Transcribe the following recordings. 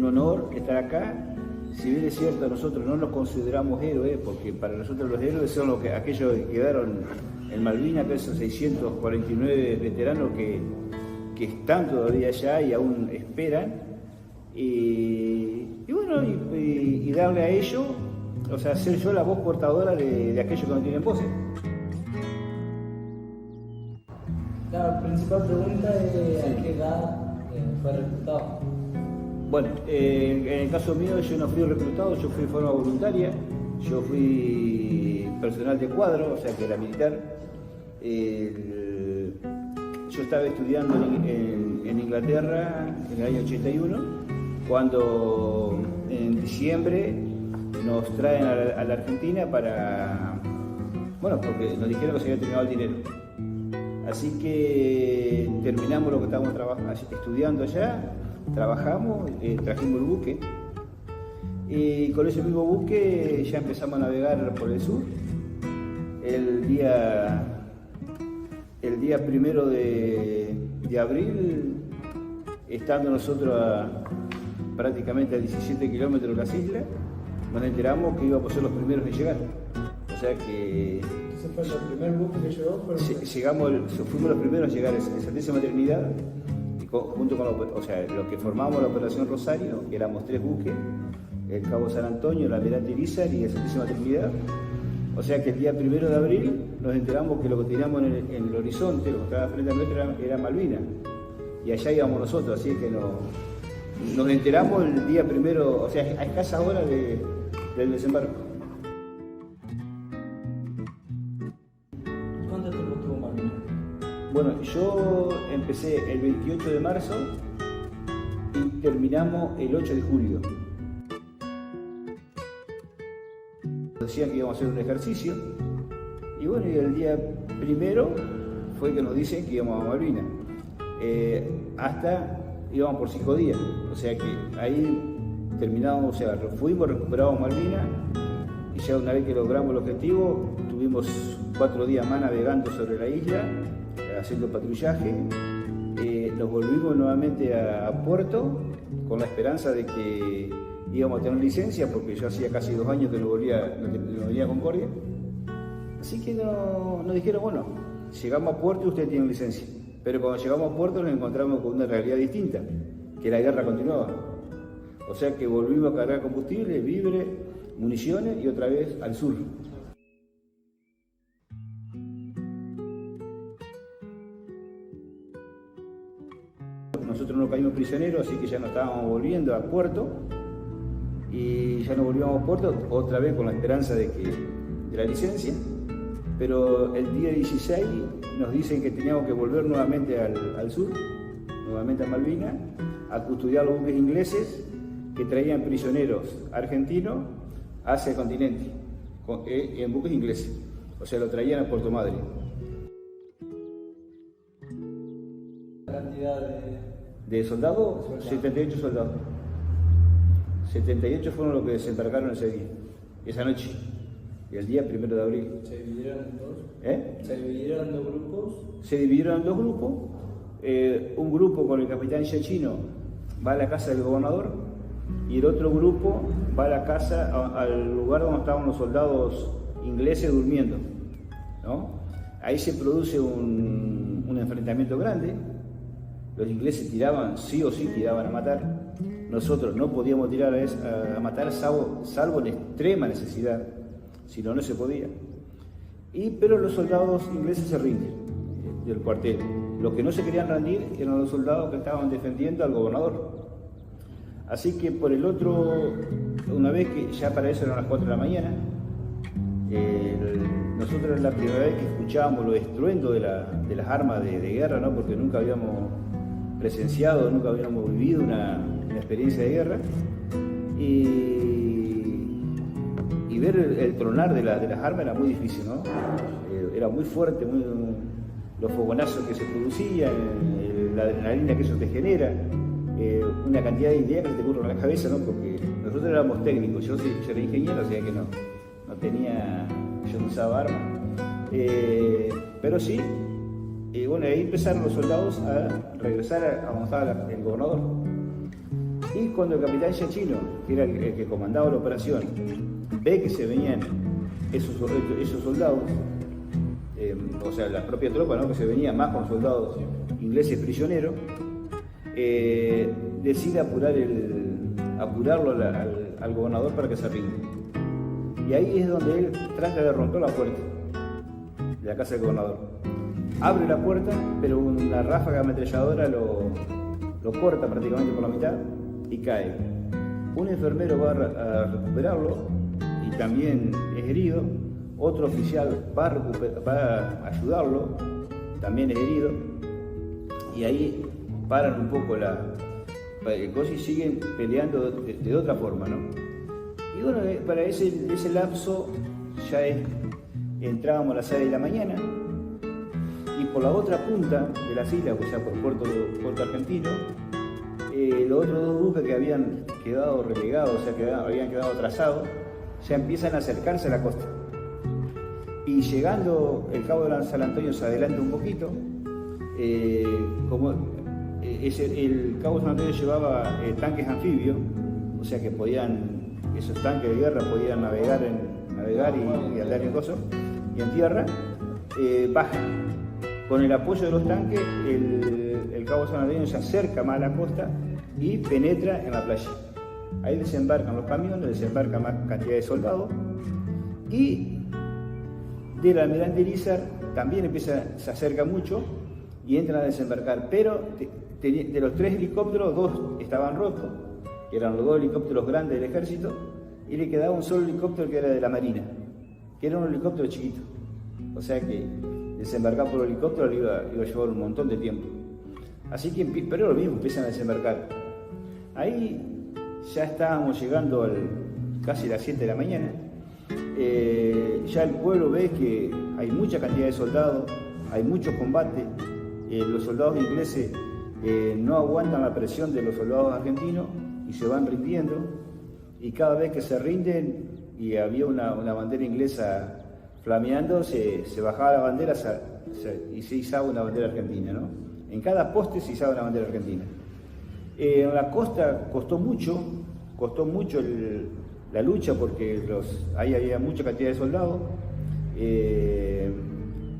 un honor estar acá. Si bien es cierto, nosotros no nos consideramos héroes, porque para nosotros los héroes son aquellos que quedaron en Malvinas, que esos 649 veteranos que están todavía allá y aún esperan. Y bueno, y darle a ellos, o sea, ser yo la voz portadora de aquellos que no tienen voces. La principal pregunta es ¿a qué edad fue reclutado? Bueno, en el caso mío yo no fui reclutado, yo fui de forma voluntaria, yo fui personal de cuadro, o sea que era militar. Yo estaba estudiando en Inglaterra en el año 81, cuando en diciembre nos traen a la Argentina bueno, porque nos dijeron que se había terminado el dinero. Así que terminamos lo que estábamos estudiando allá, trabajamos, trajimos el buque y con ese mismo buque ya empezamos a navegar por el sur. El día 1 de abril, estando nosotros prácticamente a 17 kilómetros de las islas, nos enteramos que íbamos a ser los primeros en llegar. O sea que... ¿Ese fue el primer buque que llegó? Fuimos los primeros a llegar a Santísima Trinidad, junto con los que formamos la Operación Rosario, que éramos 3 buques, el Cabo San Antonio, el Almirante Irizar y el Santísima Trinidad. O sea que el día 1 de abril nos enteramos que lo que teníamos en el horizonte, lo que estaba frente a nosotros, era Malvinas. Y allá íbamos nosotros, así que nos enteramos el día 1, o sea, a escasa hora del desembarco. ¿Cuánto tiempo tuvo Malvinas? Bueno, yo empecé el 28 de marzo y terminamos el 8 de julio. Decían que íbamos a hacer un ejercicio y bueno, y el día 1 fue que nos dicen que íbamos a Malvinas. Hasta íbamos por 5 días, o sea que ahí terminamos, o sea, fuimos, recuperamos Malvinas y ya una vez que logramos el objetivo, tuvimos 4 días más navegando sobre la isla, haciendo patrullaje. Nos volvimos nuevamente a puerto con la esperanza de que íbamos a tener licencia, porque yo hacía casi 2 años que no venía a Concordia. Así que nos dijeron, bueno, llegamos a puerto y ustedes tienen licencia. Pero cuando llegamos a puerto nos encontramos con una realidad distinta, que la guerra continuaba. O sea que volvimos a cargar combustible, víveres, municiones y otra vez al sur. Nosotros no caímos prisioneros, así que ya nos estábamos volviendo a puerto. Y ya nos volvíamos a puerto, otra vez con la esperanza de la licencia. Pero el día 16 nos dicen que teníamos que volver nuevamente al sur, nuevamente a Malvinas, a custodiar los buques ingleses que traían prisioneros argentinos hacia el continente, en buques ingleses. O sea, lo traían a Puerto Madryn. ¿La cantidad de soldados? 78 soldados. 78 fueron los que desembarcaron ese día, esa noche, y el día 1 de abril. ¿Se dividieron en dos? ¿Se dividieron en 2 grupos? Se dividieron en 2 grupos. Un grupo con el capitán Giachino va a la casa del gobernador y el otro grupo va a la casa, al lugar donde estaban los soldados ingleses durmiendo, ¿no? Ahí se produce un enfrentamiento grande. Los ingleses tiraban, sí o sí tiraban a matar. Nosotros no podíamos tirar a matar salvo en extrema necesidad, si no, no se podía. Pero los soldados ingleses se rinden del cuartel. Los que no se querían rendir eran los soldados que estaban defendiendo al gobernador. Así que por el otro, una vez que ya para eso eran las 4 de la mañana, nosotros era la primera vez que escuchábamos los estruendos de las armas de guerra, ¿no? Porque nunca habíamos presenciado, nunca habíamos vivido una experiencia de guerra, y ver el tronar de las armas era muy difícil, ¿no? Era muy fuerte, los fogonazos que se producían, la adrenalina que eso te genera, una cantidad de ideas que te ocurren en la cabeza, ¿no? Porque nosotros éramos técnicos, yo era ingeniero, o sea que no yo no usaba armas, pero sí. Y bueno, ahí empezaron los soldados a regresar a donde estaba el gobernador. Y cuando el capitán Giachino, que era el que comandaba la operación, ve que se venían esos soldados, o sea, la propia tropa, ¿no? Que se venía más con soldados ingleses prisioneros, decide apurarlo al gobernador para que se rinda. Y ahí es donde él trata de romper la puerta de la casa del gobernador. Abre la puerta, pero una ráfaga ametralladora lo corta prácticamente por la mitad y cae. Un enfermero va a recuperarlo y también es herido. Otro oficial va a ayudarlo, también es herido. Y ahí paran un poco la cosa y siguen peleando de otra forma, ¿no? Y bueno, para ese lapso ya entrábamos a las 6 de la mañana y por la otra punta de las islas, o sea, por Puerto Argentino, los otros dos buques que habían quedado relegados, o sea, que habían quedado atrasados, ya empiezan a acercarse a la costa. Y llegando el cabo de San Antonio se adelanta un poquito, el cabo de San Antonio llevaba tanques anfibios, o sea que esos tanques de guerra podían navegar y andar en cosas, y en tierra, bajan. Con el apoyo de los tanques, el cabo de San Antonio se acerca más a la costa y penetra en la playa. Ahí desembarcan los camiones, desembarcan más cantidad de soldados, y del almirante Irizar también se acerca mucho y entran a desembarcar, pero de los 3 helicópteros, 2 estaban rotos, que eran los 2 helicópteros grandes del ejército, y le quedaba un solo helicóptero que era de la marina, que era un helicóptero chiquito. O sea que desembarcar por helicóptero le iba a llevar un montón de tiempo. Así que, pero lo mismo, empiezan a desembarcar. Ahí ya estábamos llegando casi las 7 de la mañana. Ya el pueblo ve que hay mucha cantidad de soldados, hay muchos combates. Los soldados ingleses no aguantan la presión de los soldados argentinos y se van rindiendo. Y cada vez que se rinden y había una bandera inglesa flameando, se bajaba la bandera y se izaba una bandera argentina, ¿no? En cada poste se izaba una bandera argentina. En la costa costó mucho la lucha porque ahí había mucha cantidad de soldados,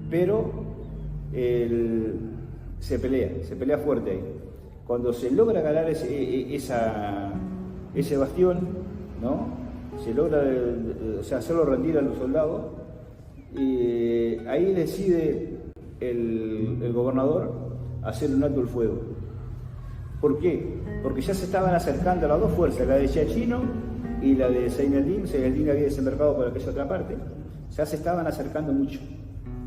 pero se pelea fuerte ahí. Cuando se logra ganar ese bastión, ¿no? Se logra hacerlo rendir a los soldados, ahí decide el gobernador hacer un alto el fuego. ¿Por qué? Porque ya se estaban acercando las dos fuerzas, la de Giachino y la de Seyneldin. Seyneldin había desembarcado por aquella otra parte, ya se estaban acercando mucho,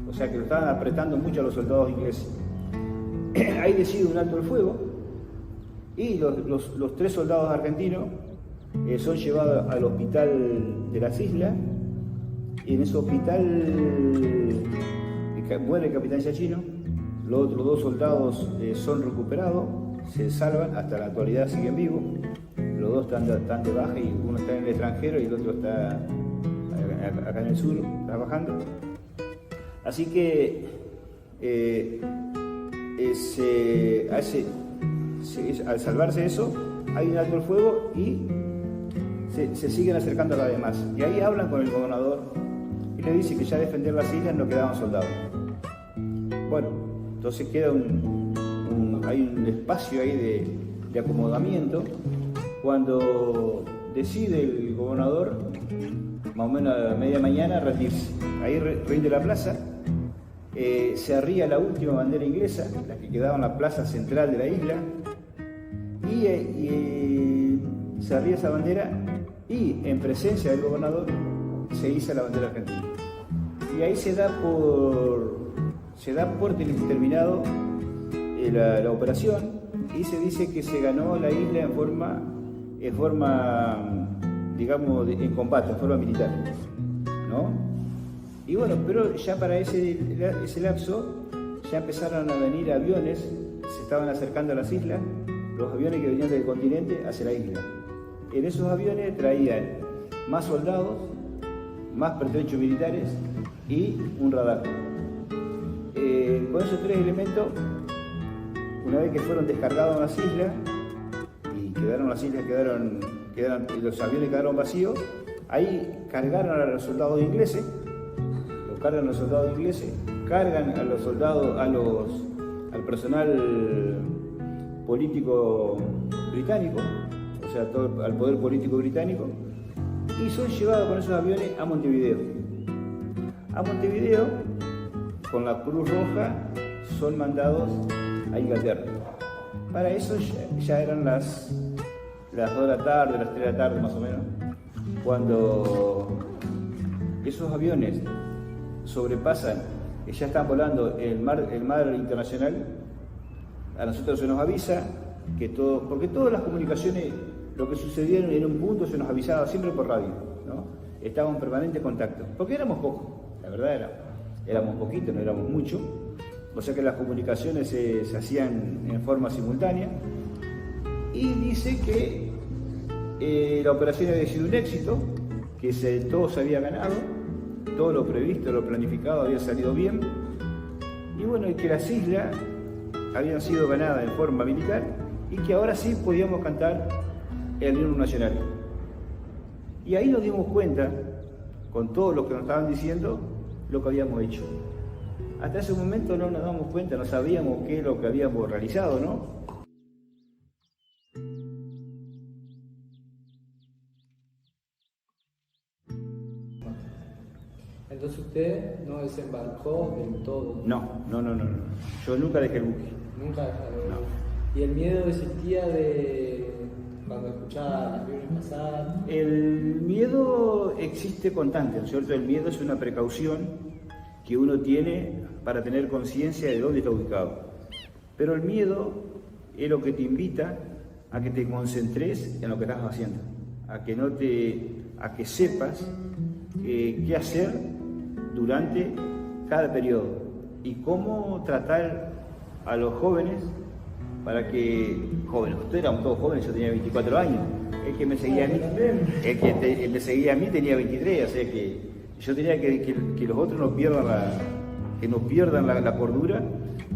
o sea que lo estaban apretando mucho a los soldados ingleses. Ahí decide un alto el fuego y los 3 soldados argentinos son llevados al hospital de las islas, y en ese hospital muere el capitán Giachino. Los otros 2 soldados son recuperados, se salvan, hasta la actualidad siguen vivos. Los 2 están de baja y uno está en el extranjero y el otro está acá en el sur trabajando. Así que al salvarse eso, hay un alto el fuego y se siguen acercando a las demás. Y ahí hablan con el gobernador y le dice que ya defender las islas no quedaban soldados. Bueno, entonces queda hay un espacio ahí de acomodamiento cuando decide el gobernador, más o menos a media mañana, rendirse. Ahí rinde la plaza, se arría la última bandera inglesa, la que quedaba en la plaza central de la isla, y se arría esa bandera y en presencia del gobernador se iza la bandera argentina. Y ahí se da por terminado la operación y se dice que se ganó la isla en forma digamos, en combate, en forma militar, ¿no? Y bueno, pero ya para ese lapso ya empezaron a venir aviones, se estaban acercando a las islas, los aviones que venían del continente hacia la isla. En esos aviones traían más soldados, más pertrechos militares y un radar. Con esos 3 elementos, una vez que fueron descargados en las islas y quedaron las islas, los aviones quedaron vacíos, ahí cargaron a los soldados ingleses, cargan a los soldados, al personal político británico, o sea, al poder político británico, y son llevados con esos aviones a Montevideo. A Montevideo, con la Cruz Roja, son mandados a Inglaterra. Para eso ya eran las 2 de la tarde, las 3 de la tarde más o menos, cuando esos aviones sobrepasan, ya están volando el mar internacional. A nosotros se nos avisa que porque todas las comunicaciones, lo que sucedieron en un punto se nos avisaba siempre por radio, ¿no? Estábamos en permanente contacto, porque éramos pocos, la verdad éramos poquitos, no éramos muchos, o sea que las comunicaciones se hacían en forma simultánea, y dice que la operación había sido un éxito, que todo se había ganado, todo lo previsto, lo planificado había salido bien, y bueno, y que las islas habían sido ganadas en forma militar y que ahora sí podíamos cantar el himno nacional. Y ahí nos dimos cuenta, con todo lo que nos estaban diciendo, lo que habíamos hecho. Hasta ese momento no nos damos cuenta, no sabíamos qué es lo que habíamos realizado, ¿no? Entonces usted no desembarcó del todo. No. Yo nunca dejé el buque. Nunca dejaron. No. ¿Y el miedo existía de cuando escuchaba las aviones pasar? El miedo existe constante, ¿no es cierto? El miedo es una precaución que uno tiene para tener conciencia de dónde está ubicado. Pero el miedo es lo que te invita a que te concentres en lo que estás haciendo, a que sepas qué hacer durante cada periodo y cómo tratar a los jóvenes ustedes eran todos jóvenes, yo tenía 24 años, el que me seguía a mí tenía 23, o sea que yo tenía que los otros no pierdan la cordura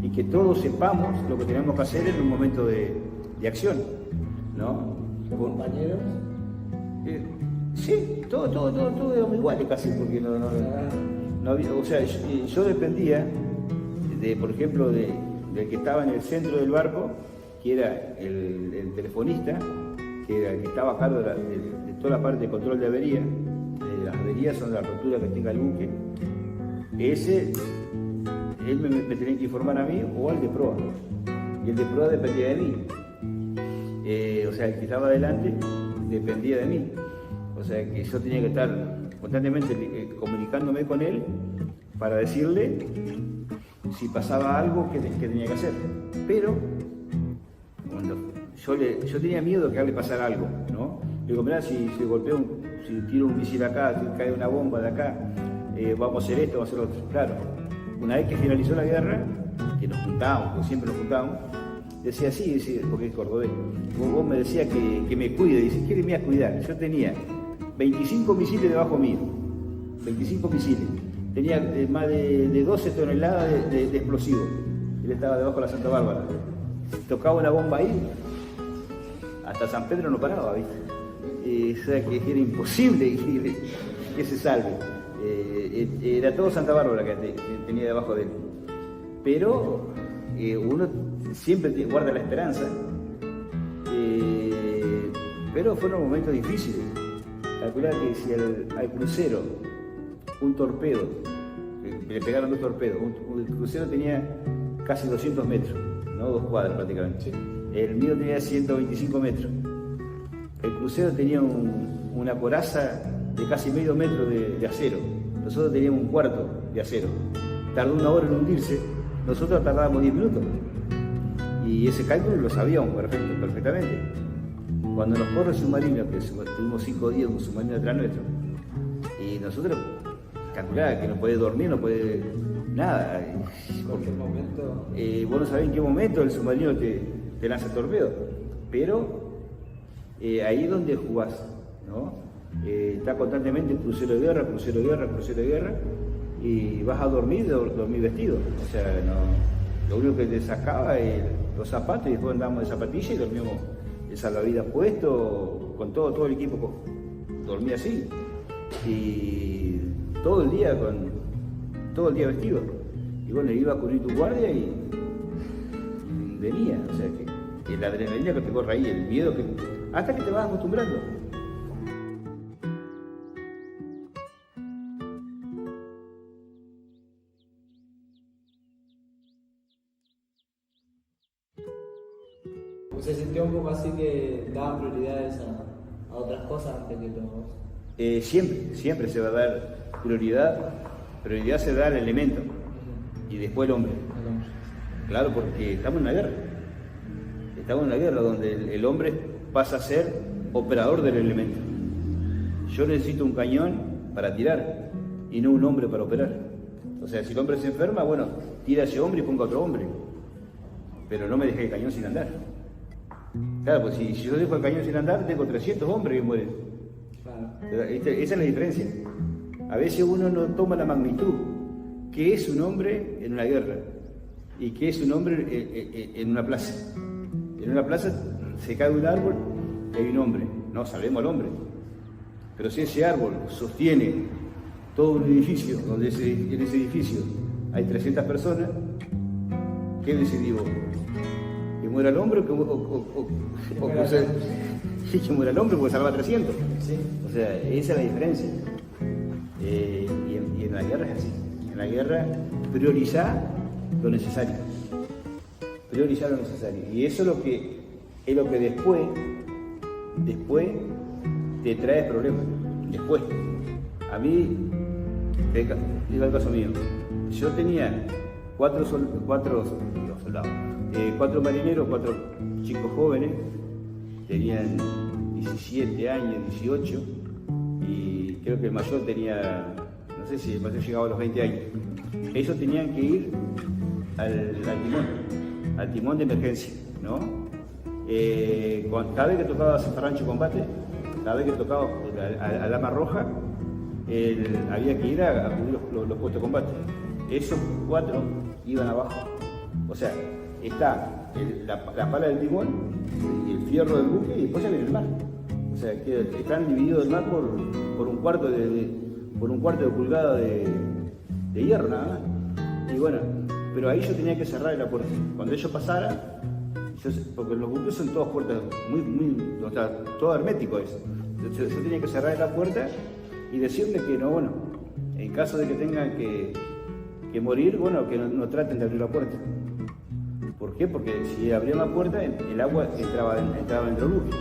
y que todos sepamos lo que tenemos que hacer en un momento de acción, ¿no? ¿Compañeros? Sí, todo éramos iguales casi, porque no había, o sea, yo dependía por ejemplo, del que estaba en el centro del barco, que era el telefonista, que estaba a cargo de toda la parte de control de avería. Las averías son la rotura que tenga el buque. Él me tenía que informar a mí o al de proa, y el de proa dependía de mí. O sea, el que estaba adelante dependía de mí. O sea, que yo tenía que estar constantemente comunicándome con él para decirle si pasaba algo que tenía que hacer. Pero cuando yo tenía miedo de que le pasara algo, ¿no? Le digo, mirá, si tiro un misil acá, si cae una bomba de acá, vamos a hacer esto, vamos a hacer lo otro. Claro, una vez que finalizó la guerra, que nos juntábamos, porque siempre nos juntábamos, decía, porque es cordobés, vos me decías que me cuide, dice, ¿qué me ibas a cuidar? Yo tenía 25 misiles debajo mío, 25 misiles. Tenía más de 12 toneladas de explosivos. Él estaba debajo de la Santa Bárbara. Tocaba una bomba ahí, hasta San Pedro no paraba, ¿viste? O sea que era imposible que se salve. Era todo Santa Bárbara que tenía debajo de él. Pero uno siempre guarda la esperanza. Pero fueron momentos difíciles. Calcular que si al crucero un torpedo, le pegaron 2 torpedos, el crucero tenía casi 200 metros, ¿no? 2 cuadras prácticamente. Sí. El mío tenía 125 metros. El crucero tenía una coraza de casi medio metro de acero. Nosotros teníamos un cuarto de acero. Tardó 1 hora en hundirse, nosotros tardábamos 10 minutos. Y ese cálculo lo sabíamos perfectamente. Cuando nos corre el submarino, que tuvimos 5 días un submarino detrás nuestro, y nosotros calculaba que no puede dormir, no puede nada. Porque el momento... vos no sabés en qué momento el submarino te lanza el torpedo, pero ahí es donde jugás, ¿no? Está constantemente crucero de guerra, y vas a dormir vestido. O sea, lo único que te sacaba los zapatos, y después andábamos de zapatillas y dormíamos el salvavidas puesto, con todo el equipo, dormía así. Y todo el día vestido. Y bueno, iba a cubrir tu guardia y venía. O sea que la adrenalina que te corre ahí, el miedo que. Hasta que te vas acostumbrando. ¿Se sintió un poco así que daban prioridades a otras cosas antes que los...? Siempre se va a dar prioridad se da al elemento y después el hombre. Claro, porque estamos en una guerra donde el hombre pasa a ser operador del elemento. Yo necesito un cañón para tirar y no un hombre para operar. O sea, si el hombre se enferma, bueno, tira a ese hombre y ponga a otro hombre, pero no me deje el cañón sin andar. Claro, pues si yo dejo el cañón sin andar, tengo 300 hombres que mueren. Claro. Esa es la diferencia. A veces uno no toma la magnitud que es un hombre en una guerra y que es un hombre en una plaza. En una plaza se cae un árbol y hay un hombre. No sabemos al hombre. Pero si ese árbol sostiene todo un edificio, donde en ese edificio hay 300 personas, ¿qué decidimos? ¿Que muera el hombre que muera el hombre porque salva a 300? Sí. O sea, esa es la diferencia. Y en la guerra es así. En la guerra priorizar lo necesario. Priorizar lo necesario. Y eso es lo que después te trae problemas. Después. A mí, digo el caso mío, yo tenía cuatro marineros, 4 chicos jóvenes, tenían 17 años, 18, y creo que el mayor tenía, no sé si el mayor llegaba a los 20 años. Ellos tenían que ir al timón de emergencia, ¿no? Cada vez que tocaba Zafarrancho Combate, cada vez que tocaba a Lama Roja, había que ir a cubrir los puestos de combate. Esos 4 iban abajo. O sea, está la pala del timón y el fierro del buque y después ya viene el mar. O sea, que están divididos el mar por un cuarto de pulgada de hierro nada más. Y bueno, pero ahí yo tenía que cerrar la puerta. Cuando ellos pasaran, porque los buques son todas puertas o sea, todo hermético eso. Entonces, yo tenía que cerrar la puerta y decirle que no, bueno, en caso de que tengan que morir, bueno, que no traten de abrir la puerta. ¿Por qué? Porque si abrían la puerta, el agua entraba dentro del buque.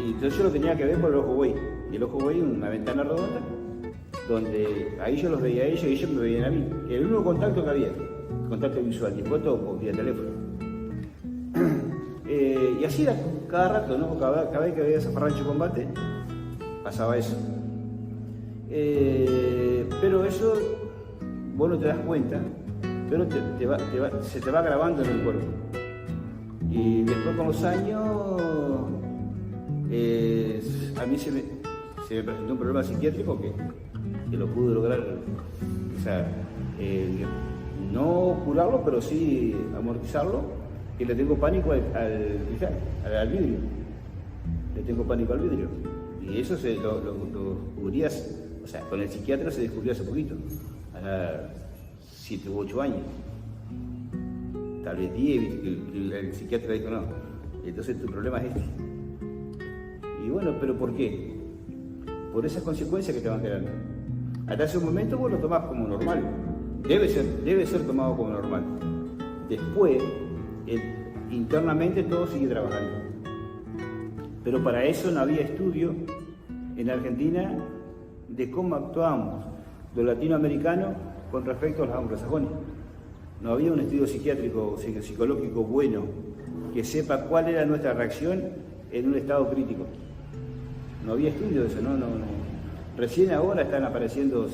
Y entonces yo lo tenía que ver por el ojo buey. Y el ojo buey, una ventana redonda, donde ahí yo los veía a ellos y ellos me veían a mí. El único contacto que había, contacto visual, y después todo por vía teléfono. Y así era cada rato, ¿no? Cada vez que veía Zafarrancho Combate, pasaba eso. Pero eso, vos no te das cuenta, pero se te va grabando en el cuerpo. Y después con los años, a mí se me presentó un problema psiquiátrico que lo pude lograr, o sea, no curarlo, pero sí amortizarlo, que le tengo pánico al vidrio. Le tengo pánico al vidrio. Y eso lo descubrías, o sea, con el psiquiatra se descubrió hace poquito, hace 7 u 8 años. Tal vez 10, el psiquiatra dijo no. Entonces tu problema es este. Y bueno, ¿pero por qué? Por esas consecuencias que te van quedando. Hasta ese momento vos lo tomás como normal. Debe ser tomado como normal. Después, internamente todo sigue trabajando. Pero para eso no había estudio en Argentina de cómo actuábamos los latinoamericanos con respecto a los anglosajones. No había un estudio psiquiátrico, psicológico bueno que sepa cuál era nuestra reacción en un estado crítico. No había estudio de eso, no. Recién ahora están apareciendo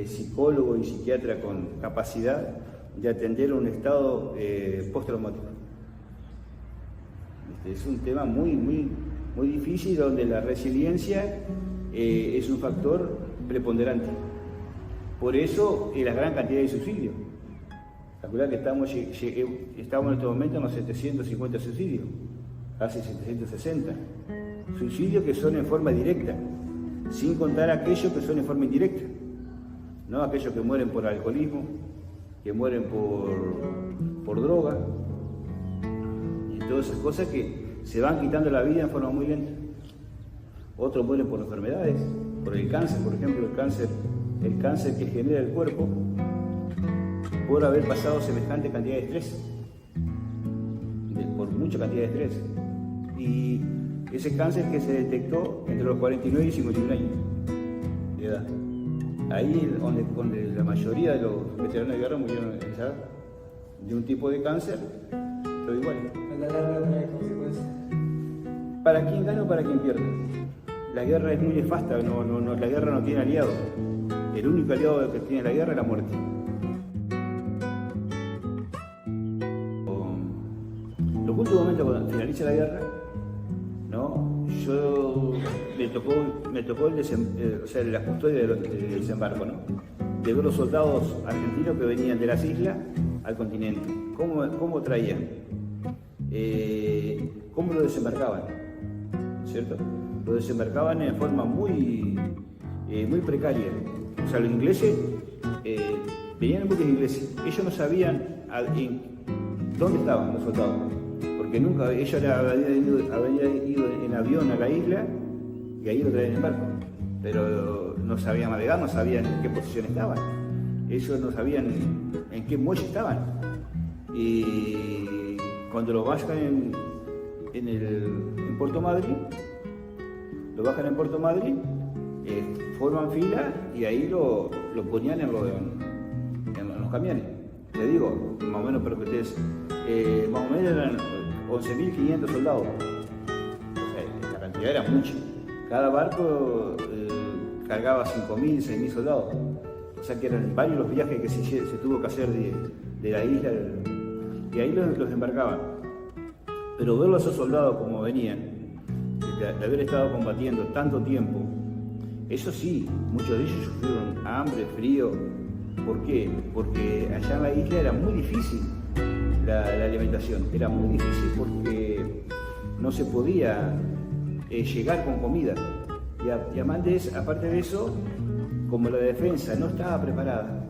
psicólogos y psiquiatras con capacidad de atender un estado postraumático. Es un tema muy difícil, donde la resiliencia es un factor preponderante. Por eso la gran cantidad de suicidios. Calculá que estamos en este momento en los 750 suicidios, casi 760. Suicidios que son en forma directa, sin contar aquellos que son en forma indirecta, ¿no? Aquellos que mueren por alcoholismo, que mueren por droga, y todas esas cosas que se van quitando la vida en forma muy lenta. Otros mueren por enfermedades, por el cáncer, por ejemplo, el cáncer que genera el cuerpo por haber pasado semejante cantidad de estrés, por mucha cantidad de estrés. Y ese cáncer que se detectó entre los 49 y 51 años de edad. Ahí es donde la mayoría de los veteranos de guerra murieron en esa edad, de un tipo de cáncer, todo igual. A la larga no hay consecuencias. ¿Para quién gana o para quién pierde? La guerra es muy nefasta, la guerra no tiene aliados. El único aliado que tiene la guerra es la muerte. Los últimos momentos cuando finaliza la guerra, ¿no? Me tocó la custodia del desembarco, ¿no? De ver los soldados argentinos que venían de las islas al continente. ¿Cómo traían? ¿Cómo lo desembarcaban? ¿Cierto? Lo desembarcaban en forma muy precaria. O sea, los ingleses venían muchos ingleses. Ellos no sabían dónde estaban los soldados, porque nunca ellos habían ido en avión a la isla y ahí lo traían en barco, pero no sabían navegar, no sabían en qué posición estaban, ellos no sabían en qué muelle estaban. Y cuando lo bajan en Puerto Madryn, forman fila y ahí lo ponían en los camiones. Te digo, más o menos para que ustedes, más o menos eran 11.500 soldados. O sea, la cantidad era mucha. Cada barco cargaba 5.000, 6.000 soldados. O sea que eran varios los viajes que se tuvo que hacer de la isla, y ahí los embarcaban. Pero verlo a esos soldados como venían, de haber estado combatiendo tanto tiempo, eso sí, muchos de ellos sufrieron hambre, frío. ¿Por qué? Porque allá en la isla era muy difícil la alimentación, era muy difícil porque no se podía llegar con comida. Y aparte de eso, como la defensa no estaba preparada,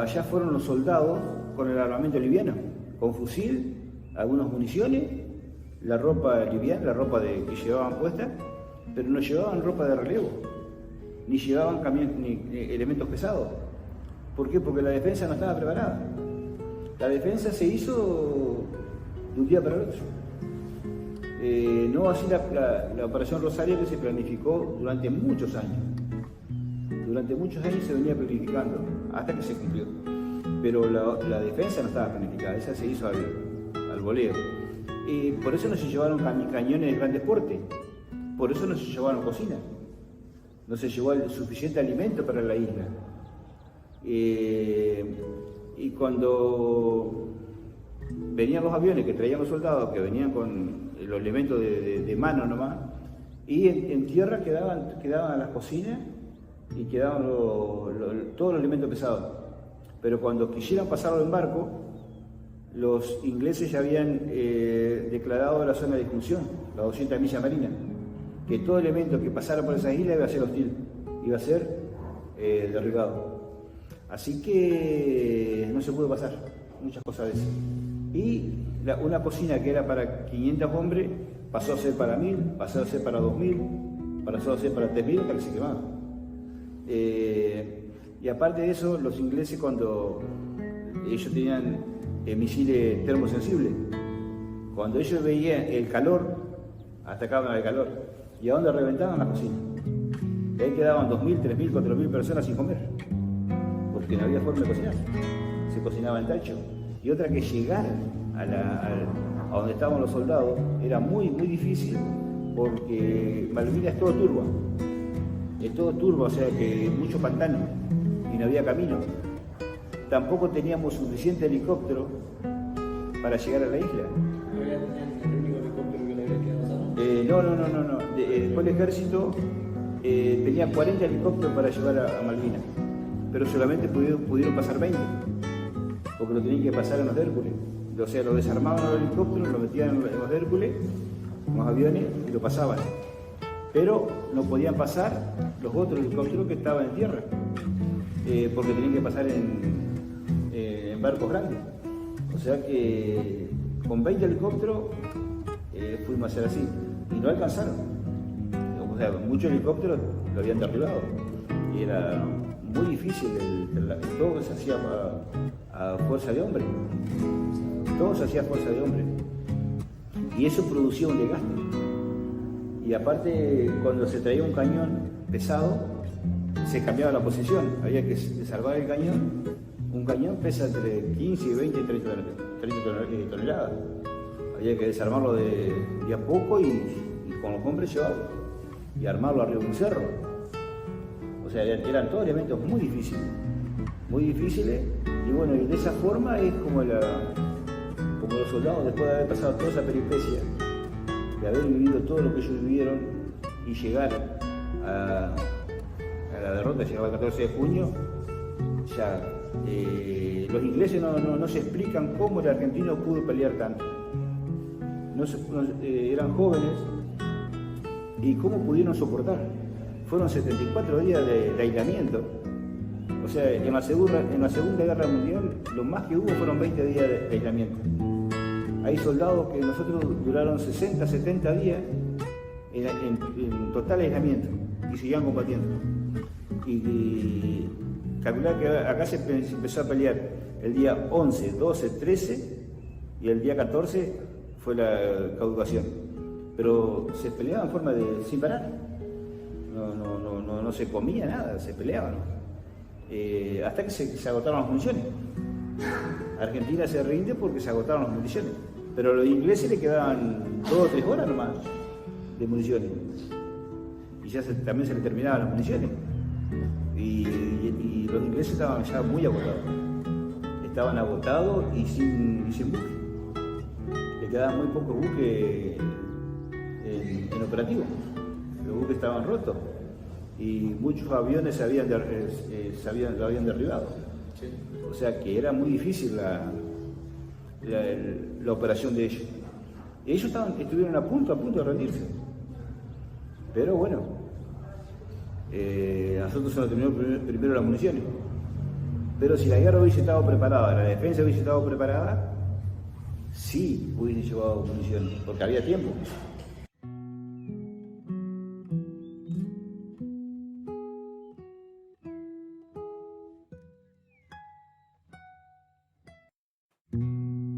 allá fueron los soldados con el armamento liviano, con fusil, algunas municiones, la ropa liviana, la ropa que llevaban puesta, pero no llevaban ropa de relevo, ni llevaban ni elementos pesados. ¿Por qué? Porque la defensa no estaba preparada. La defensa se hizo de un día para el otro. No así la operación Rosario, que se planificó durante muchos años. Durante muchos años se venía planificando, hasta que se cumplió. Pero la defensa no estaba planificada, esa se hizo al voleo. Y por eso no se llevaron cañones de grandes porte, por eso no se llevaron cocina, no se llevó el suficiente alimento para la isla. Y cuando venían los aviones que traían los soldados, que venían con los elementos de mano nomás, y en tierra quedaban las cocinas y quedaban todos los elementos pesados. Pero cuando quisieran pasarlo en barco, los ingleses ya habían declarado la zona de exclusión, las 200 millas marinas, que todo elemento que pasara por esas islas iba a ser hostil, iba a ser derribado. Así que no se pudo pasar, muchas cosas de eso. Y una cocina que era para 500 hombres pasó a ser para 1000, pasó a ser para 2000, pasó a ser para 3000, hasta que se quemaba. Y aparte de eso, los ingleses, cuando ellos tenían misiles termosensibles, cuando ellos veían el calor, atacaban al calor. ¿Y a dónde reventaban? La cocina. Y ahí quedaban 2.000, 3.000, 4.000 personas sin comer, porque no había forma de cocinar. Se cocinaba en tacho. Y otra, que llegar a donde estaban los soldados era muy, muy difícil, porque Malvinas es todo turba. Es todo turba, o sea que mucho pantano y no había camino. Tampoco teníamos suficiente helicóptero para llegar a la isla. ¿No era el único helicóptero que le había quedado? No. Después el ejército tenía 40 helicópteros para llevar a Malvinas, pero solamente pudieron pasar 20. porque lo tenían que pasar en los Hércules. O sea, lo desarmaban los helicópteros, lo metían en los Hércules, en los aviones, y lo pasaban. Pero no podían pasar los otros helicópteros que estaban en tierra, porque tenían que pasar en barcos grandes. O sea que con 20 helicópteros fuimos a hacer así, y no alcanzaron. O sea, muchos helicópteros lo habían derribado, y era muy difícil, todo se hacía a fuerza de hombre. Todo se hacía a fuerza de hombre. Y eso producía un desgaste. Y aparte, cuando se traía un cañón pesado, se cambiaba la posición. Había que desarmar el cañón. Un cañón pesa entre 15, 20 y 30 toneladas. Había que desarmarlo de a poco y con los hombres llevarlo. Y armarlo arriba de un cerro. O sea, eran todos elementos muy difíciles. Muy difíciles. Y bueno, y de esa forma es como los soldados, después de haber pasado toda esa peripecia, de haber vivido todo lo que ellos vivieron y llegar a la derrota, llegaba el 14 de junio, ya los ingleses no se explican cómo el argentino pudo pelear tanto. Eran jóvenes y cómo pudieron soportar. Fueron 74 días de aislamiento. O sea, en la Segunda Guerra Mundial, lo más que hubo fueron 20 días de aislamiento. Hay soldados que nosotros duraron 60, 70 días en total aislamiento y seguían combatiendo. Y calcular que acá se empezó a pelear el día 11, 12, 13 y el día 14 fue la caducación. Pero se peleaban en forma sin parar. No se comía nada, se peleaban. Hasta que se agotaron las municiones. Argentina se rinde porque se agotaron las municiones. Pero a los ingleses le quedaban 2 o 3 horas nomás de municiones. Y ya también se le terminaban las municiones. Y los ingleses estaban ya muy agotados. Estaban agotados y sin buque. Le quedaban muy pocos buques en operativo. Los buques estaban rotos. Y muchos aviones lo habían derribado. Sí. O sea que era muy difícil la operación de ellos. Y ellos estuvieron a punto de rendirse. Pero bueno, a nosotros se nos terminó primero las municiones. Pero si la guerra hubiese estado preparada, la defensa hubiese estado preparada, sí hubiese llevado municiones, porque había tiempo.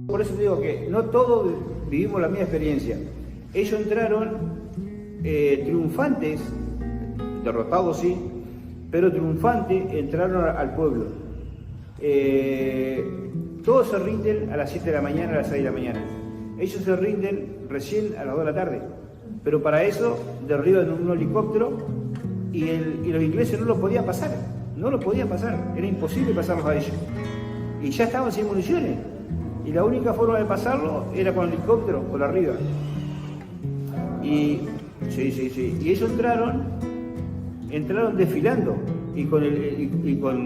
Por eso digo que no todos vivimos la misma experiencia. Ellos entraron triunfantes, derrotados sí, pero triunfantes entraron al pueblo. Todos se rinden a las 7 de la mañana, a las 6 de la mañana. Ellos se rinden recién a las 2 de la tarde. Pero para eso derriban un helicóptero y los ingleses no lo podían pasar. No lo podían pasar. Era imposible pasarlos a ellos. Y ya estaban sin municiones. Y la única forma de pasarlo era con el helicóptero, por arriba. Y sí. Y ellos entraron desfilando y con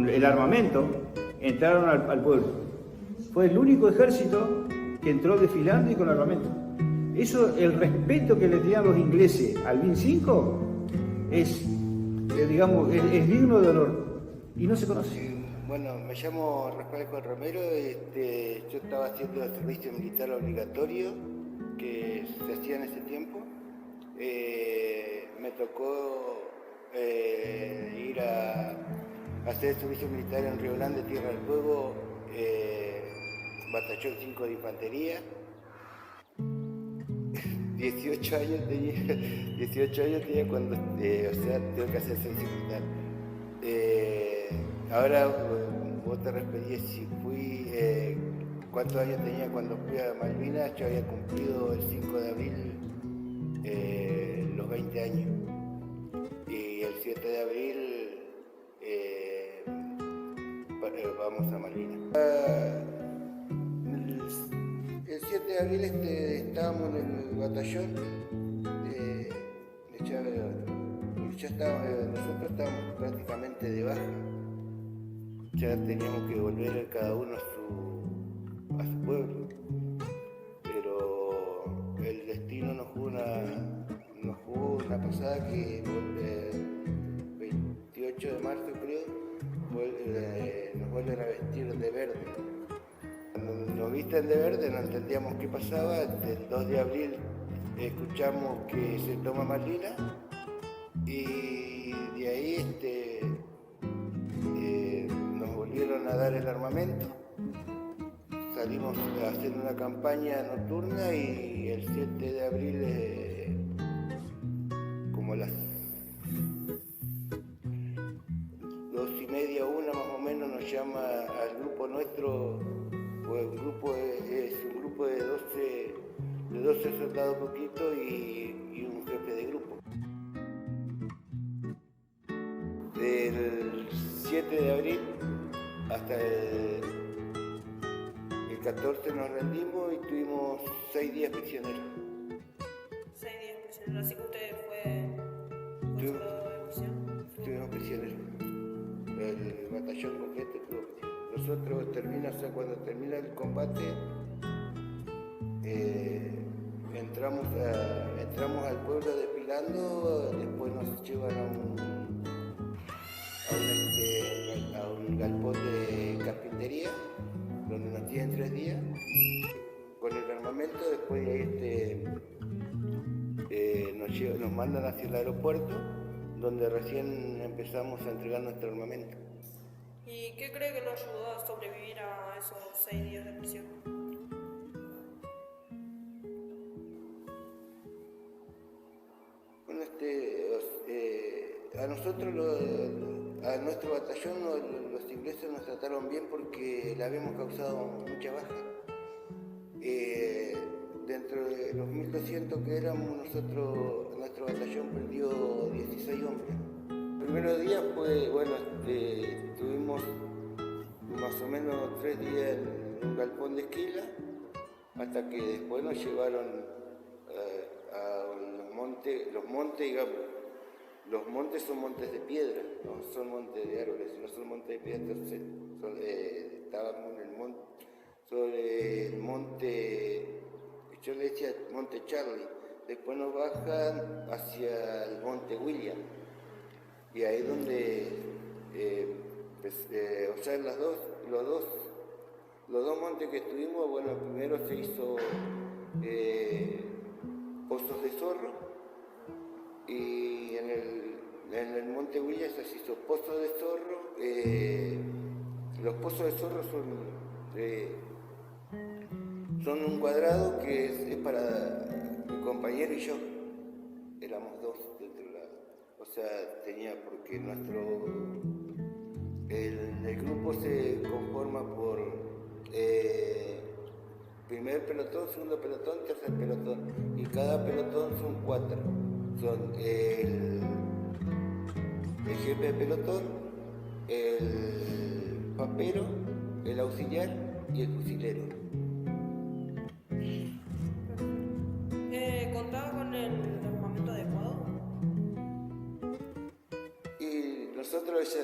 el armamento entraron al pueblo. Fue el único ejército que entró desfilando y con armamento. Eso, el respeto que le tenían los ingleses al BIN-5 es digno de honor y no se conoce. Bueno, me llamo Rafael Juan Romero, yo estaba haciendo el servicio militar obligatorio que se hacía en ese tiempo. Me tocó ir a hacer el servicio militar en Río Grande, Tierra del Fuego, Batallón 5 de Infantería. 18 años tenía cuando, tengo que hacer el servicio militar. Ahora vos te referías si fui, cuántos años tenía cuando fui a Malvinas. Yo había cumplido el 5 de abril los 20 años y el 7 de abril vamos a Malvinas. El 7 de abril estábamos en el batallón, nosotros estábamos prácticamente de baja. Ya teníamos que volver cada uno pueblo. Pero el destino nos jugó una pasada que el 28 de marzo creo, nos vuelven a vestir de verde. Cuando nos visten de verde no entendíamos qué pasaba. El 2 de abril escuchamos que se toma Malina y de ahí nos volvieron a dar el armamento. Salimos a hacer una campaña nocturna y el 7 de abril, como a las 2:30, 1 más o menos, nos llama al grupo nuestro, pues es un grupo de 12 soldados poquito y un jefe de grupo. Del 7 de abril hasta el 14 nos rendimos y tuvimos 6 días prisioneros. 6 días prisioneros, así que usted fue soldado de prisión. Estuvimos prisioneros. El batallón completo estuvo prisionero. Nosotros cuando termina el combate, entramos al pueblo desfilando, después nos llevan a un galpón de carpintería, donde nos tienen 3 días con el armamento. Después de ahí nos mandan hacia el aeropuerto, donde recién empezamos a entregar nuestro armamento. ¿Y qué cree que lo ayudó a sobrevivir a esos 6 días de prisión? Bueno, a nuestro batallón los ingleses nos trataron bien porque le habíamos causado mucha baja. Dentro de los 1200 que éramos, nuestro batallón perdió 16 hombres. El primer día fue, tuvimos más o menos 3 días en un galpón de esquila, hasta que después nos llevaron a los montes, digamos. Los montes son montes de piedra, no son montes de árboles, no son montes de piedra. Entonces estábamos sobre el monte, yo le decía Monte Charlie. Después nos bajan hacia el Monte William, y ahí es donde los dos montes que estuvimos, bueno, primero se hizo pozos de zorro, y en el Monte William se hizo pozos de zorro. Los pozos de zorro son un cuadrado que es para mi compañero y yo. Éramos 2 dentro de porque el grupo se conforma por primer pelotón, segundo pelotón, tercer pelotón, y cada pelotón son 4. Son el jefe de pelotón, el papero, el auxiliar y el fusilero. ¿Contaba con el armamento adecuado? Y nosotros,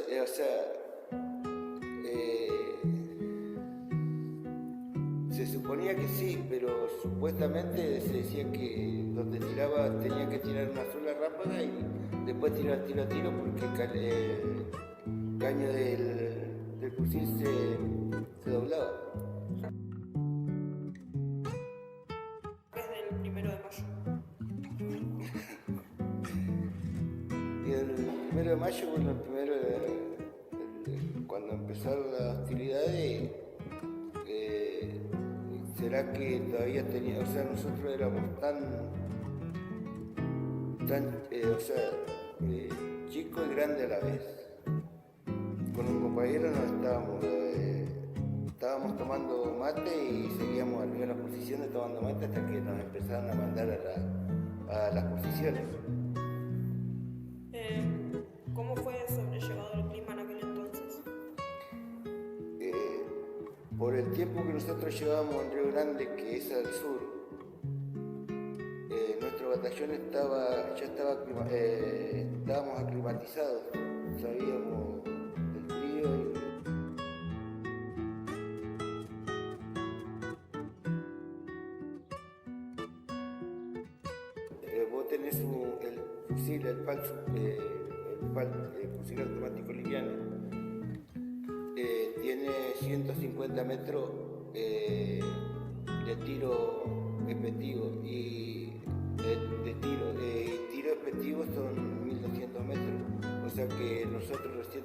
se suponía que sí, pero supuestamente se decía que donde tiraba tenía que tirar una sola ráfaga y después tirar tiro a tiro, porque el caño del fusil se doblaba. Desde el 1 de mayo. Y el 1 de mayo, bueno, cuando empezaron las hostilidades, será que todavía nosotros éramos chicos y grandes a la vez. Con un compañero estábamos tomando mate y seguíamos arriba de las posiciones tomando mate hasta que nos empezaron a mandar a las posiciones. ¿Cómo fue sobrellevado el clima en aquel entonces? Por el tiempo que nosotros llevábamos en Río Grande, que es al sur, nuestro batallón estábamos aclimatizados, sabíamos del frío tenés el fusil, el fusil automático liviano, tiene 150 metros de tiro efectivo y tiro efectivo son 1200 metros, o sea que nosotros recién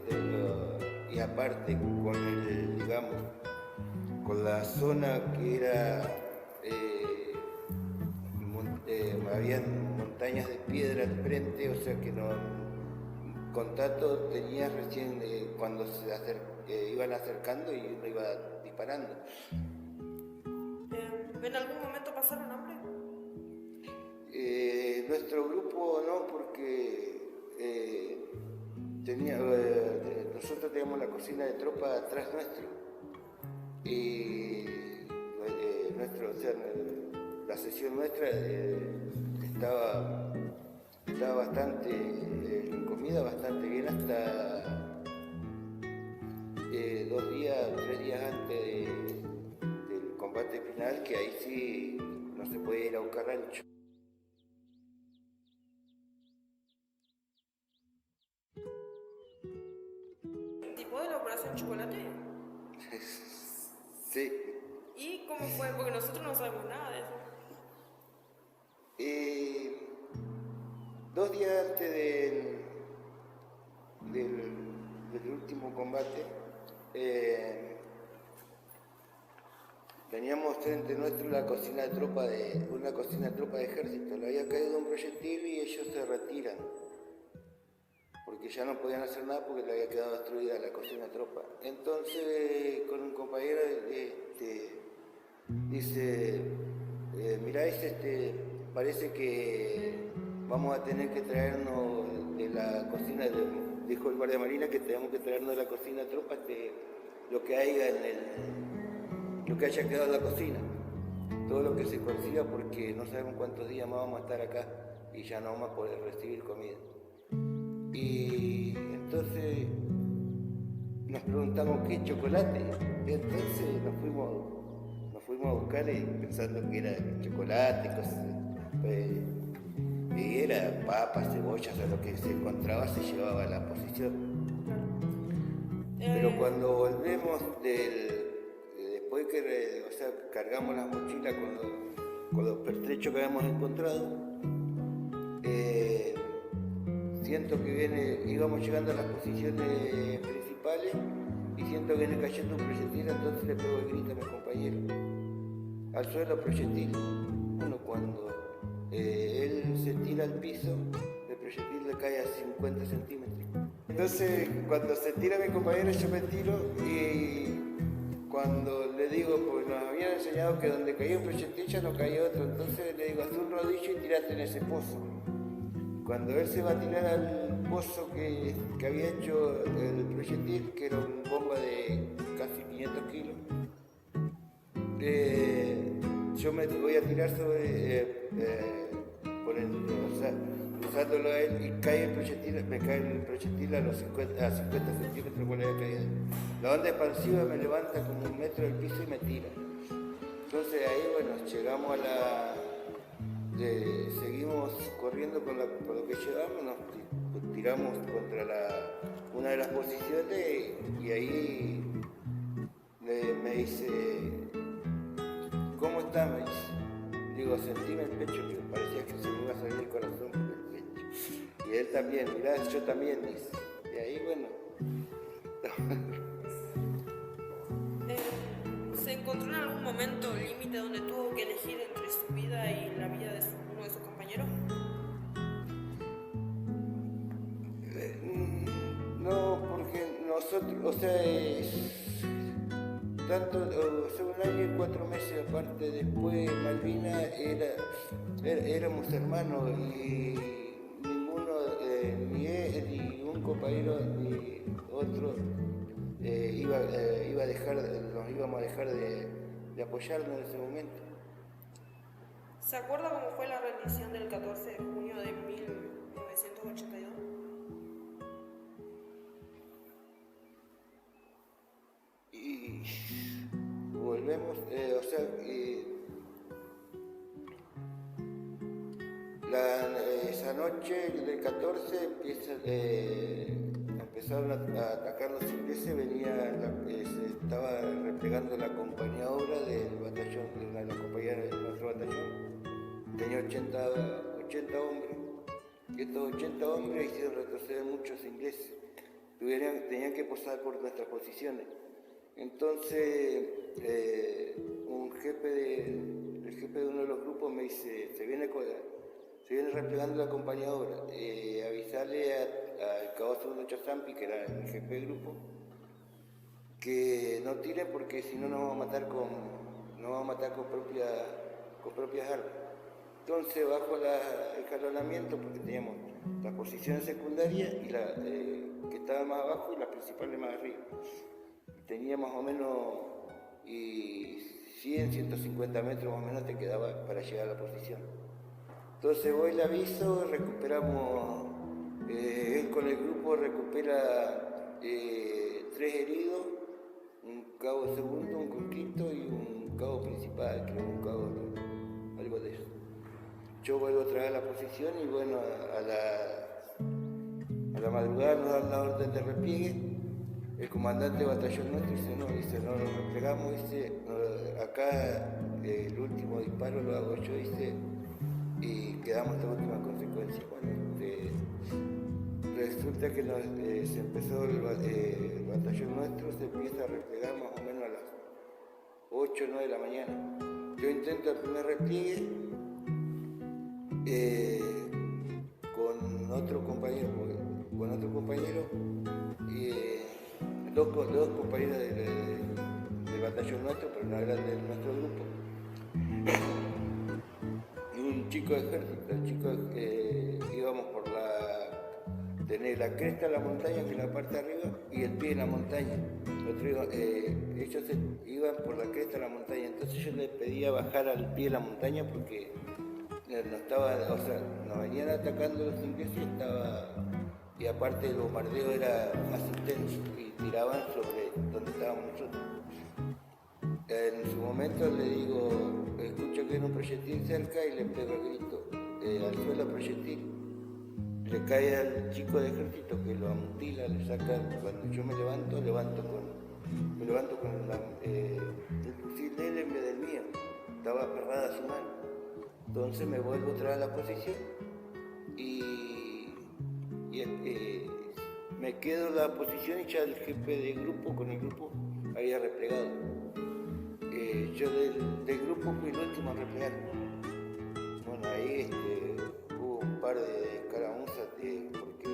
y aparte con con la zona que era habían montañas de piedra al frente, o sea que no contacto tenía recién cuando iban acercando y uno iba disparando. ¿En algún momento pasaron hambre? Nuestro grupo no, porque nosotros teníamos la cocina de tropa atrás nuestro y la sesión nuestra estaba bastante en comida bastante bien hasta 2 días, 3 días antes del combate final, que ahí sí no se podía ir a buscar rancho. ¿Tipo de la operación Chocolate? Sí. ¿Y cómo fue? Porque nosotros no sabemos nada de eso. 2 días antes del último combate, teníamos frente nuestro una cocina de tropa de ejército. Le había caído un proyectil y ellos se retiran, porque ya no podían hacer nada porque le había quedado destruida la cocina de tropa. Entonces, con un compañero dice, mirá, parece que vamos a tener que traernos de la cocina, dijo el guardia marina, que tenemos que traernos de la cocina de tropas lo que haya quedado en la cocina, todo lo que se consiga, porque no sabemos cuántos días más vamos a estar acá y ya no vamos a poder recibir comida. Y entonces nos preguntamos qué chocolate, y entonces nos fuimos a buscar pensando que era chocolate, cosas, y era papas, cebollas, o sea, lo que se encontraba se llevaba a la posición. Pero cuando volvemos después que cargamos las mochilas con los pertrechos que habíamos encontrado, siento que íbamos llegando a las posiciones principales y siento que viene cayendo un proyectil, entonces le pego el grito a mi compañero. Al suelo proyectil. Bueno, cuando él se tira al piso, el proyectil le cae a 50 centímetros. Entonces, cuando se tira mi compañero, yo me tiro y cuando le digo, pues nos habían enseñado que donde caía un proyectil ya no caía otro, entonces le digo, haz un rodillo y tirate en ese pozo. Cuando él se va a tirar al pozo que había hecho el proyectil, que era una bomba de casi 500 kilos, yo me voy a tirar usándolo a él, y cae el proyectil, me cae el proyectil a 50 centímetros por la caída. La onda expansiva me levanta como 1 metro del piso y me tira. Entonces ahí, bueno, llegamos seguimos corriendo con lo que llevamos, nos tiramos contra una de las posiciones y ahí me dice, ¿cómo está? Me dice. Digo, sentí en el pecho que parecía que se me iba a salir el corazón por el pecho. Y él también, mirá, yo también, dice. Y ahí, bueno. ¿Se encontró en algún momento límite donde tuvo que elegir entre su vida y la vida de uno de sus compañeros? No, porque nosotros, un año y 4 meses aparte, después Malvinas éramos hermanos y ninguno, ni él, ni un compañero, ni otro, nos íbamos a dejar de apoyarnos en ese momento. ¿Se acuerda cómo fue la rendición del 14 de junio de 1982? Y volvemos, noche del 14 empezaron a atacar los ingleses, se estaba replegando la compañía obra del batallón, la compañía de nuestro batallón, tenía 80 hombres, y estos 80 hombres hicieron retroceder muchos ingleses, tenían que pasar por nuestras posiciones. Entonces, el jefe de uno de los grupos me dice, se viene replegando la compañía obra, avisarle al cabo segundo Chazampi, que era el jefe del grupo, que no tiren porque si no nos vamos a matar con propias armas. Entonces bajo el escalonamiento, porque teníamos las posiciones secundarias y que estaban más abajo y las principales más arriba. Tenía más o menos 100, 150 metros más o menos te quedaba para llegar a la posición. Entonces voy, le aviso, recuperamos, él con el grupo recupera 3 heridos, un cabo segundo, un conquito y un cabo principal, creo, un cabo, algo de eso. Yo vuelvo a traer la posición y bueno, a la madrugada nos dan la orden de repliegue. El comandante de batallón nuestro dice, no nos replegamos, dice, no, acá el último disparo lo hago yo, dice, y quedamos hasta última consecuencia. Bueno, resulta que se empezó el batallón nuestro, se empieza a replegar más o menos a las 8 o 9 de la mañana. Yo intento el primer repliegue con otro compañero y dos compañeros del batallón nuestro, pero no eran de nuestro grupo, y un chico de ejército. Íbamos por tener la cresta de la montaña, que es la parte de arriba, y el pie de la montaña. Ellos iban por la cresta de la montaña, entonces yo les pedía bajar al pie de la montaña porque nos venían atacando los ingleses, y aparte el bombardeo era más intenso y tiraban sobre donde estábamos nosotros. En su momento le digo, escucho que hay un proyectil cerca y le pego el grito, al suelo proyectil. Le cae al chico de ejército que lo amutila, le saca, cuando yo me levanto con el fusil de él en vez del mío, estaba aferrada a su mano. Entonces me vuelvo a traer a la posición y me quedo en la posición y ya el jefe del grupo, con el grupo, había replegado. Yo del grupo fui el último a replegar. Bueno, ahí hubo un par de escaramuzas porque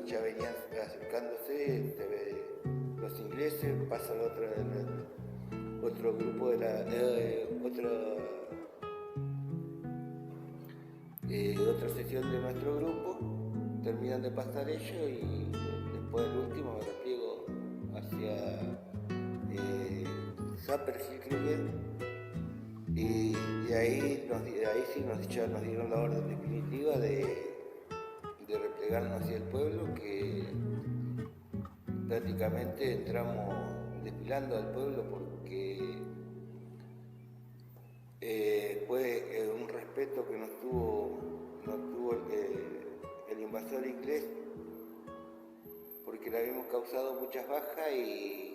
ya venían acercándose los ingleses, pasa otro grupo otra sesión de nuestro grupo, terminan de pasar ellos y después del último me repliego hacia Sapperhilkrieger y ahí sí nos dieron la orden definitiva de replegarnos hacia el pueblo, que prácticamente entramos desfilando al pueblo porque fue un respeto que nos tuvo el invasor inglés, porque le habíamos causado muchas bajas y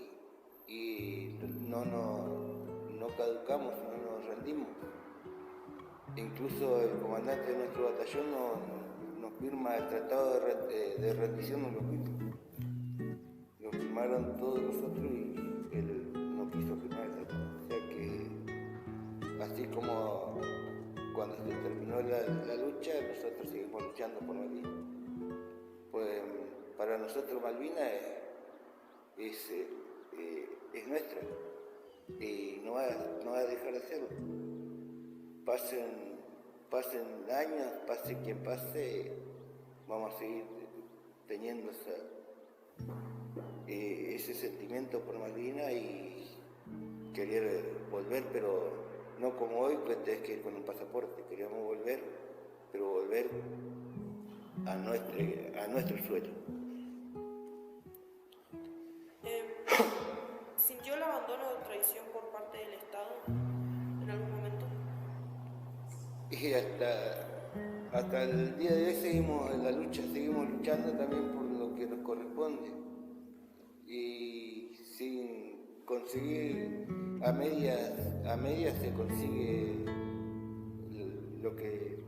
no caducamos, no nos rendimos. Incluso el comandante de nuestro batallón nos firma el tratado de rendición, nos lo firma. Lo firmaron todos nosotros y él no quiso firmar el tratado. O sea que, así como cuando se terminó la lucha, nosotros seguimos luchando por Malvinas. Pues para nosotros Malvinas es nuestra y no va a dejar de serlo. Pasen años, pase quien pase, vamos a seguir teniendo ese sentimiento por Malvinas y querer volver, pero no como hoy, pues tenés que ir con un pasaporte. Queríamos volver, pero volver a nuestro suelo. ¿Sintió el abandono o traición por parte del Estado en algún momento? Y hasta hasta el día de hoy seguimos en la lucha, seguimos luchando también por lo que nos corresponde. Y sin conseguir, a medias se consigue lo que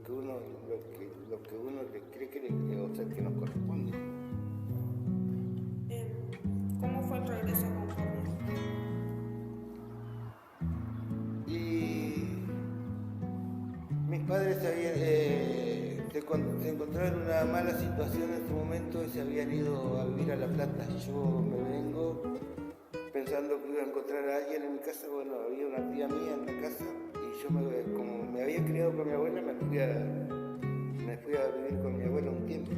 uno le cree que nos corresponde. ¿Cómo fue el regreso a Concordia? Y mis padres se encontraron en una mala situación en su momento y se habían ido a vivir a La Plata. Yo me vengo pensando que iba a encontrar a alguien en mi casa. Bueno, había una tía mía en la casa y yo, como me había criado con mi abuela, me fui a vivir con mi abuela un tiempo,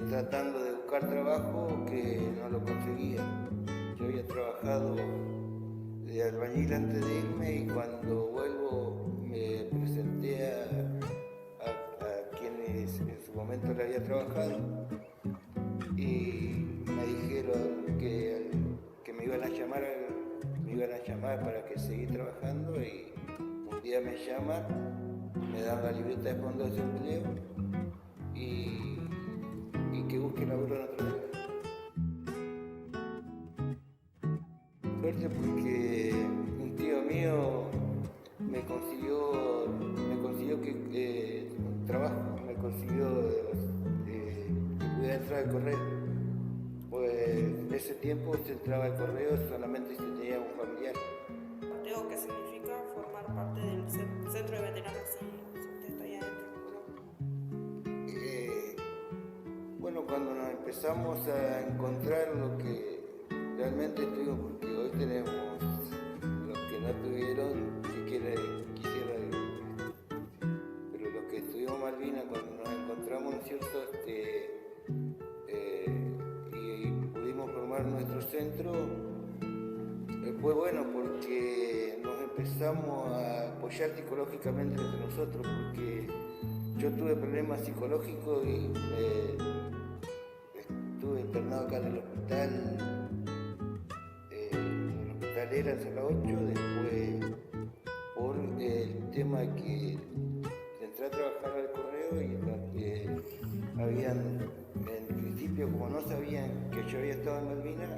tratando de buscar trabajo que no lo conseguía. Yo había trabajado de albañil antes de irme y cuando vuelvo me presenté a quienes en su momento le había trabajado y me dijeron que me iban a llamar para que seguí trabajando y un día me llaman, me dan la libreta de fondo de desempleo y que busque laburo en otro lugar. Suerte porque un tío mío me consiguió trabajo, me consiguió que pudiera entrar al correo. Pues en ese tiempo se entraba al correo solamente si tenía un familiar. ¿Qué significa formar parte del centro de veteranos si usted está ahí adentro? Bueno, cuando nos empezamos a encontrar lo que realmente tuvimos, porque hoy tenemos los que no tuvieron, quisiera, pero los que estuvimos Malvinas, cuando nos encontramos, ¿no es cierto?, y pudimos formar nuestro centro, fue bueno porque nos empezamos a apoyar psicológicamente entre nosotros, porque yo tuve problemas psicológicos y estuve internado acá en el hospital Era en Sala 8, después por el tema que entré a trabajar al correo y habían, en principio, como no sabían que yo había estado en Malvinas,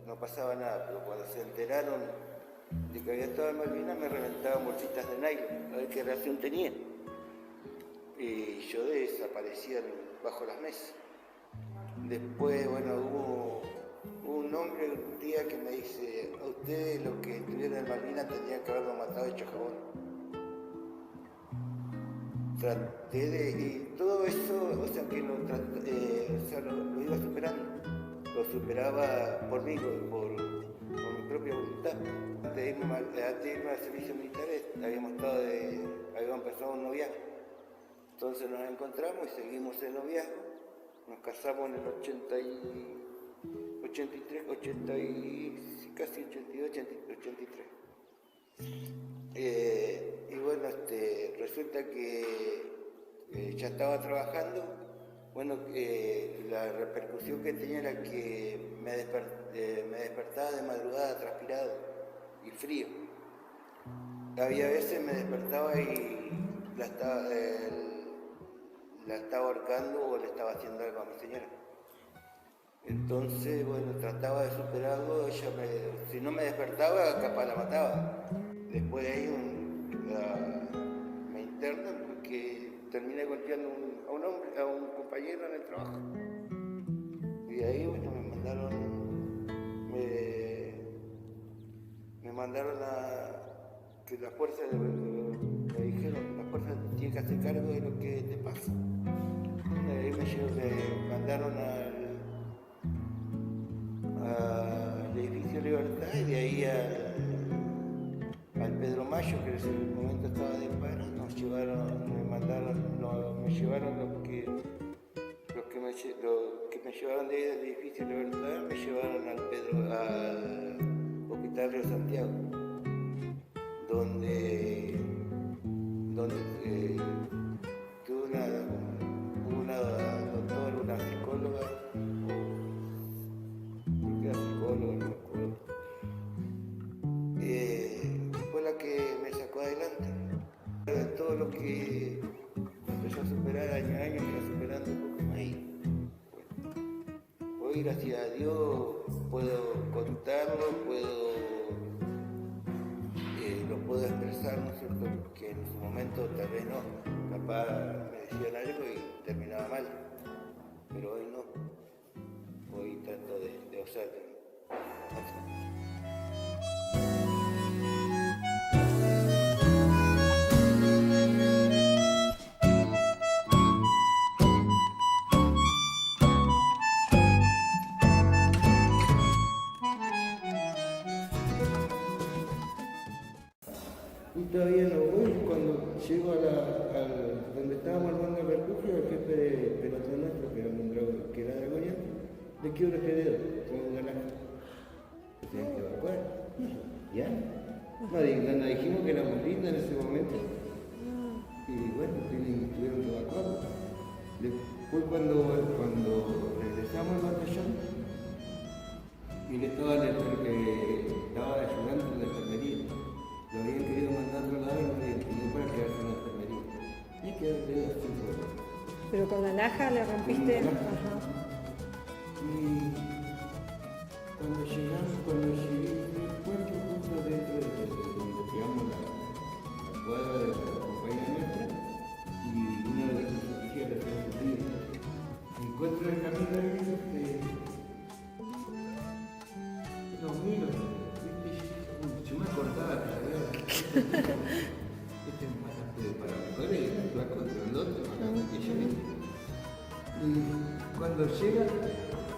no pasaba nada, pero cuando se enteraron de que había estado en Malvinas me reventaban bolsitas de nylon, a ver qué reacción tenía. Y yo desaparecía bajo las mesas. Después, bueno, hubo un hombre un día que me dice: a ustedes los que estuvieron en Malvinas tendrían que haberlo matado hecho jabón. Y todo eso, o sea que lo iba superando, lo superaba por mí, por mi propia voluntad. Antes de irme al servicio militar habíamos empezado un noviazgo. Entonces nos encontramos y seguimos el noviazgo. Nos casamos en el 83, casi 82, 83. Y bueno, resulta que ya estaba trabajando. Bueno, la repercusión que tenía era que me despertaba de madrugada transpirado y frío. Había veces me despertaba y la estaba ahorcando o le estaba haciendo algo a mi señora. Entonces, bueno, trataba de superarlo. Si no me despertaba, capaz la mataba. Después de ahí me internan porque terminé golpeando a un compañero en el trabajo. Y de ahí, bueno, me mandaron que las fuerzas me dijeron: las fuerzas tienen que hacer cargo de lo que te pasa. Y de ahí me mandaron al edificio Libertad y de ahí al Pedro Mayo, que en ese momento estaba de paro. Me llevaron los que me llevaron de ahí del edificio Libertad, me llevaron al Hospital Río Santiago, donde tuve una doctora, una psicóloga, porque era psicóloga, no me acuerdo, fue la que hoy gracias a Dios puedo contarlo, lo puedo expresar, ¿no es cierto? Porque en su momento tal vez no, capaz me decían algo y terminaba mal, pero hoy no, hoy trato de usar. Y todavía no voy, cuando llego a donde estábamos armando el refugio, el jefe de pelotón nuestro, que era dragoniano, le quiero el dedo con un ganaje. Se tienen que evacuar. ¿Ya? No dijimos que éramos lindos en ese momento. Y bueno, tuvieron que evacuar. Después cuando regresamos al batallón, y le estaba ayudando en la enfermería. Lo habían querido mandar a otro lado y no habían querido para quedarse en la enfermería. Y quedarse así por... Pero con la naja le rompiste. Ajá. Y cuando llegué me encuentro justo dentro de donde pegamos la cuadra de la compañía nuestra y uno de los oficiales de la río. Me encuentro en el camino ahí, los miro, yo me acordaba que este es más rápido para mejor y el flaco grandote, más grande que yo. Y cuando llega,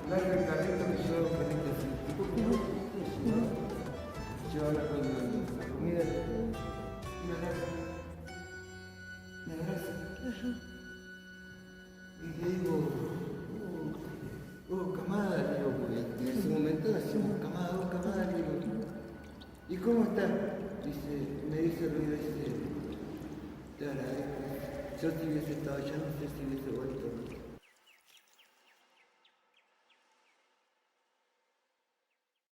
larga el carrito que yo conecto así, tipo como ¿no? Yo ahora con la comida y me abraza. Y le digo, camada, le digo, porque en ese momento hacíamos camada, le digo, ¿y cómo está? Me dice Ruido, te agradezco. Yo si hubiese estado allá, no sé si hubiese vuelto.